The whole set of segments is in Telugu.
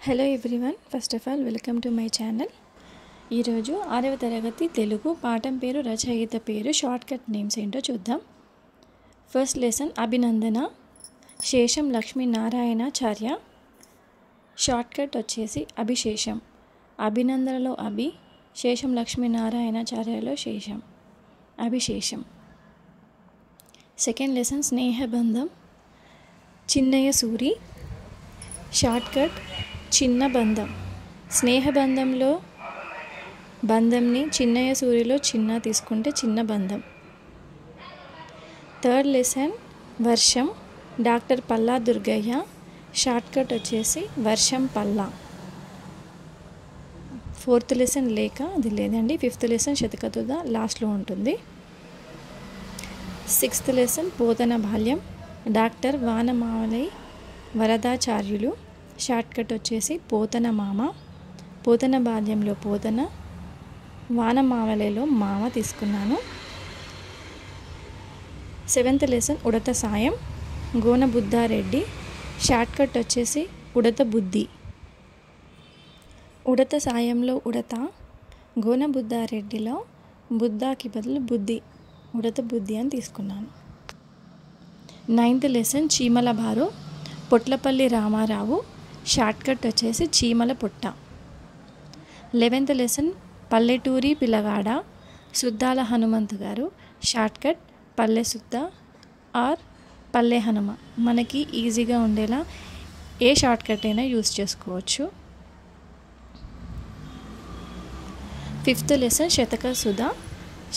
Hello everyone, first of all welcome to my channel. ఈరోజు 6వ తరగతి తెలుగు పాఠం పేరు రచయిత పేరు షార్ట్కట్ నేమ్స్ ఏంటో చూద్దాం. ఫస్ట్ లెసన్ అభినందన, శేషం లక్ష్మీనారాయణాచార్య. షార్ట్కట్ వచ్చేసి అభిశేషం. అభినందనలో అభి, శేషం లక్ష్మీనారాయణాచార్యలో శేషం, అభిశేషం. సెకండ్ లెసన్ స్నేహబంధం, చిన్నయ్య సూరి. షార్ట్కట్ చిన్న బంధం. స్నేహబంధంలో బంధంని చిన్నయ్య సూరిలో చిన్న తీసుకుంటే చిన్న బంధం. థర్డ్ లెసన్ వర్షం, డాక్టర్ పల్లా దుర్గయ్య. షార్ట్కట్ వచ్చేసి వర్షం పల్లా. ఫోర్త్ లెసన్ లేఖ, అది లేదండి. ఫిఫ్త్ లెసన్ శతకతుద లాస్ట్లో ఉంటుంది. సిక్స్త్ లెసన్ పోతన బాల్యం, డాక్టర్ వానమావలై వరదాచార్యులు. షార్ట్కట్ వచ్చేసి పోతన మామ. పోతన బాల్యంలో పోతన, వానమావలేలో మామ తీసుకున్నాను. సెవెంత్ లెసన్ ఉడత సాయం, గోన బుద్ధారెడ్డి. షార్ట్కట్ వచ్చేసి ఉడత బుద్ధి. ఉడత సాయంలో ఉడత, గోన బుద్ధారెడ్డిలో బుద్ధాకి బదులు బుద్ధి, ఉడత బుద్ధి అని తీసుకున్నాను. నైన్త్ లెసన్ చీమల బారు, పొట్లపల్లి రామారావు. షార్ట్కట్ వచ్చేసి చీమల పుట్ట. 11th లెసన్ పల్లెటూరి పిల్లగాడ, సుద్దాల హనుమంతు గారు. షార్ట్కట్ పల్లె సుద్ద ఆర్ పల్లె హనుమ. మనకి ఈజీగా ఉండేలా ఏ షార్ట్కట్ అయినా యూస్ చేసుకోవచ్చు. 5th లెసన్ శతక సుధా.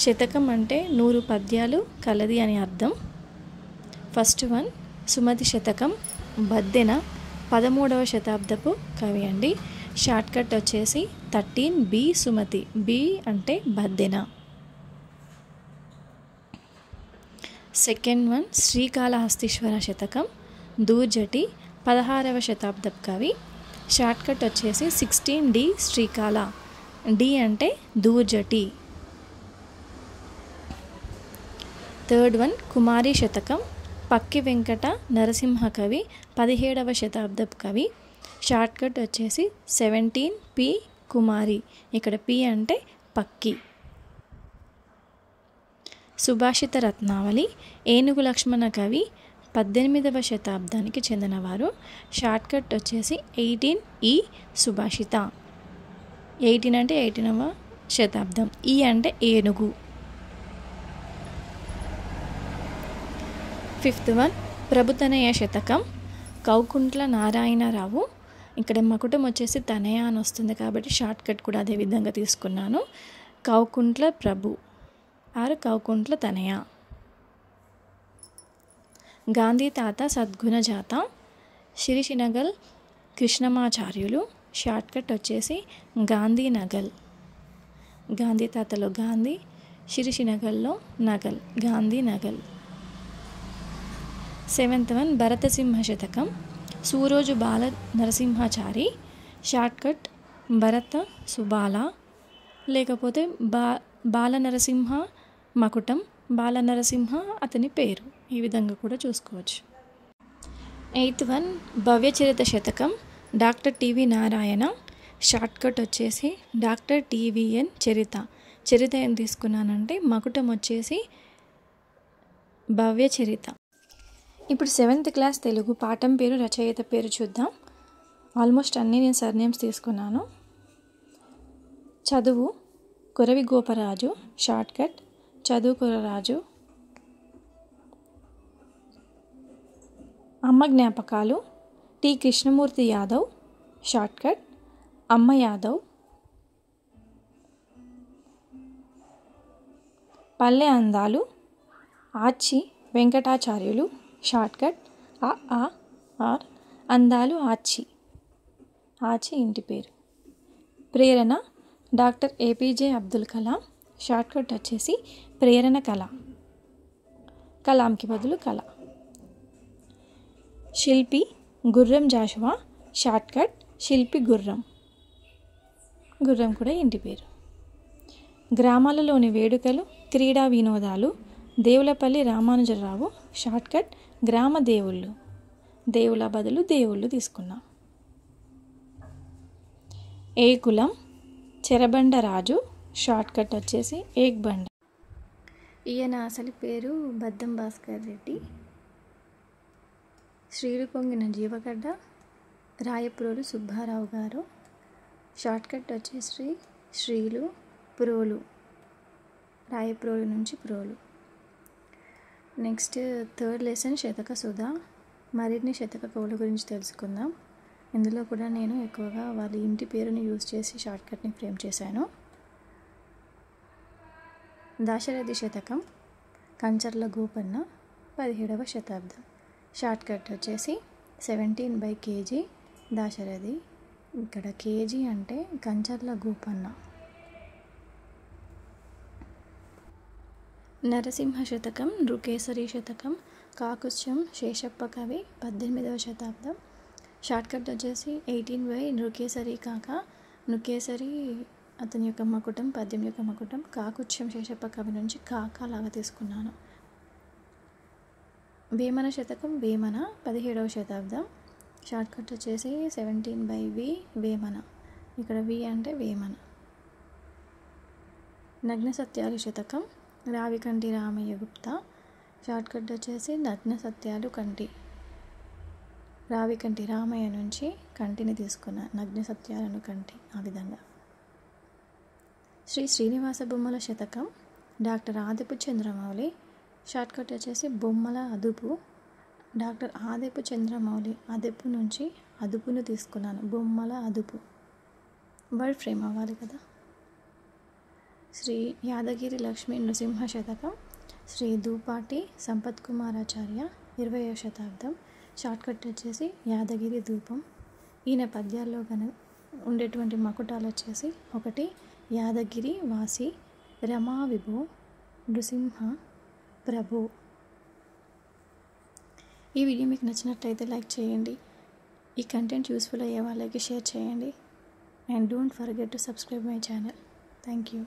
శతకం అంటే 100 పద్యాలు కలది అని అర్థం. ఫస్ట్ వన్ సుమతి శతకం, బద్దెన. 13వ శతాబ్దపు కవి అండి. షార్ట్కట్ వచ్చేసి 13B సుమతి. బి అంటే బద్దెన. సెకండ్ వన్ శ్రీకాళహస్తీశ్వర శతకం, దూర్జటి. 16వ శతాబ్దపు కవి. షార్ట్కట్ వచ్చేసి 16D శ్రీకాళ. డి అంటే దూర్జటి. థర్డ్ వన్ కుమారి శతకం, పక్కి వెంకట నరసింహ కవి. 17వ శతాబ్దపు కవి. షార్ట్కట్ వచ్చేసి 17P కుమారి. ఇక్కడ పి అంటే పక్కి. సుభాషిత రత్నావళి, ఏనుగు లక్ష్మణ కవి. 18వ శతాబ్దానికి చెందినవారు. షార్ట్కట్ వచ్చేసి 18E సుభాషిత. 18 అంటే 18వ శతాబ్దం. ఈ అంటే ఏనుగు. ఫిఫ్త్ వన్ ప్రభుతనయ శతకం, కౌకుంట్ల నారాయణరావు. ఇక్కడ మకుటం వచ్చేసి తనయ అని వస్తుంది కాబట్టి షార్ట్కట్ కూడా అదే విధంగా తీసుకున్నాను. కౌకుంట్ల ప్రభు ఆర్ కౌకుంట్ల తనయ. గాంధీ తాత సద్గుణ జాత, సిరిసినగల్ కృష్ణమాచార్యులు. షార్ట్కట్ వచ్చేసి గాంధీనగల్. గాంధీ తాతలో గాంధీ, సిరిసినగల్లో నగల్, గాంధీనగల్. 7th వన్ భరతసింహ శతకం, సూరోజు బాల నరసింహాచారి. షార్ట్కట్ భరత సుబాల, లేకపోతే బాల నరసింహ మకుటం, బాల నరసింహ అతని పేరు. ఈ విధంగా కూడా చూసుకోవచ్చు. 8th వన్ భవ్యచరిత శతకం, డాక్టర్ టివి నారాయణ. షార్ట్కట్ వచ్చేసి డాక్టర్ టివిఎన్ చరిత. చరిత ఏం తీసుకున్నానంటే మకుటం వచ్చేసి భవ్యచరిత. ఇప్పుడు 7th క్లాస్ తెలుగు పాఠం పేరు రచయిత పేరు చూద్దాం. ఆల్మోస్ట్ అన్నీ నేను సర్నేమ్స్ తీసుకున్నాను. చదువు కురవి గోపరాజు. షార్ట్కట్ చదువు కురరాజు. అమ్మ జ్ఞాపకాలు, టి కృష్ణమూర్తి యాదవ్. షార్ట్కట్ అమ్మ యాదవ్. పల్లె అందాలు, ఆచి వెంకటాచార్యులు. షార్ట్కట్ ఆర్ అందాలు ఆచి. ఆచి ఇంటి పేరు. ప్రేరణ doctor APJ Abdul Kalam. Shortcut వచ్చేసి ప్రేరణ కళ. కలాంకి బదులు కళ. శిల్పి గుర్రం జాషువా. షార్ట్కట్ శిల్పి గుర్రం. గుర్రం కూడా ఇంటి పేరు. గ్రామాలలోని వేడుకలు, క్రీడా వినోదాలు, దేవులపల్లి రామానుజరావు. షార్ట్కట్ గ్రామ దేవుళ్ళు. దేవుల బదులు దేవుళ్ళు తీసుకున్నాం. ఏ కులం, చెరబండ రాజు, షార్ట్కట్ వచ్చేసి ఏక్ బండ. ఈయన అసలు పేరు బద్దం భాస్కర్ రెడ్డి. శ్రీలు పొంగిన జీవగడ్డ, రాయప్రోలు సుబ్బారావు గారు. షార్ట్కట్ వచ్చేసి శ్రీలు ప్రోలు, రాయప్రోలు నుంచి ప్రోలు. నెక్స్ట్ థర్డ్ లెసన్ శతక సుధా. మరిన్ని శతక కవుల గురించి తెలుసుకుందాం. ఇందులో కూడా నేను ఎక్కువగా వాళ్ళ ఇంటి పేరుని యూజ్ చేసి షార్ట్కట్ని ఫ్రేమ్ చేశాను. దాశరథి శతకం, కంచర్ల గోపన్న, 17వ శతాబ్దం. షార్ట్కట్ వచ్చేసి 17/kg దాశరథి. ఇక్కడ కేజీ అంటే కంచర్ల గోపన్న. నరసింహ శతకం, నృకేసరి శతకం, కాకుత్స్యం శేషప్ప కవి, 18వ శతాబ్దం. షార్ట్కట్ వచ్చేసి 18 నృకేసరి కాక. నృకేసరి అతని యొక్క మకుటం, పద్యం యొక్క మకుటం. కాకుత్స్యం శేషప్ప కవి నుంచి కాకా లాగా తీసుకున్నాను. వేమన శతకం, వేమన, 17వ శతాబ్దం. షార్ట్కట్ వచ్చేసి 17/v వేమన. ఇక్కడ వి అంటే వేమన. నగ్న సత్యాలు శతకం, రావికంటి రామయ్య గుప్తా. షార్ట్కట్ వచ్చేసి నగ్న సత్యాలు కంటి. రావికంటి రామయ్య నుంచి కంటిని తీసుకున్న, నగ్న సత్యాలను కంటి, ఆ విధంగా. శ్రీ శ్రీనివాస బొమ్మల శతకం, డాక్టర్ ఆదిపు చంద్రమౌళి. షార్ట్కట్ వచ్చేసి బొమ్మల అదుపు. డాక్టర్ ఆదిపు చంద్రమౌళి అదుపు నుంచి అదుపును తీసుకున్నాను, బొమ్మల అదుపు. వర్డ్ ఫ్రేమ్ అవ్వాలి కదా. శ్రీ యాదగిరి లక్ష్మీ నృసింహ శతకం, శ్రీ దూపాటి సంపత్ కుమారాచార్య, 20వ శతాబ్దం. షార్ట్కట్ వచ్చేసి యాదగిరి ధూపం. ఈయన పద్యాల్లో ఉండేటువంటి మకుటాలు వచ్చేసి 1 యాదగిరి వాసి, రమా విభో, నృసింహ ప్రభు. ఈ వీడియో మీకు నచ్చినట్లయితే లైక్ చేయండి. ఈ కంటెంట్ యూస్ఫుల్ అయ్యే వాళ్ళకి షేర్ చేయండి. And don't forget to subscribe my channel. Thank you.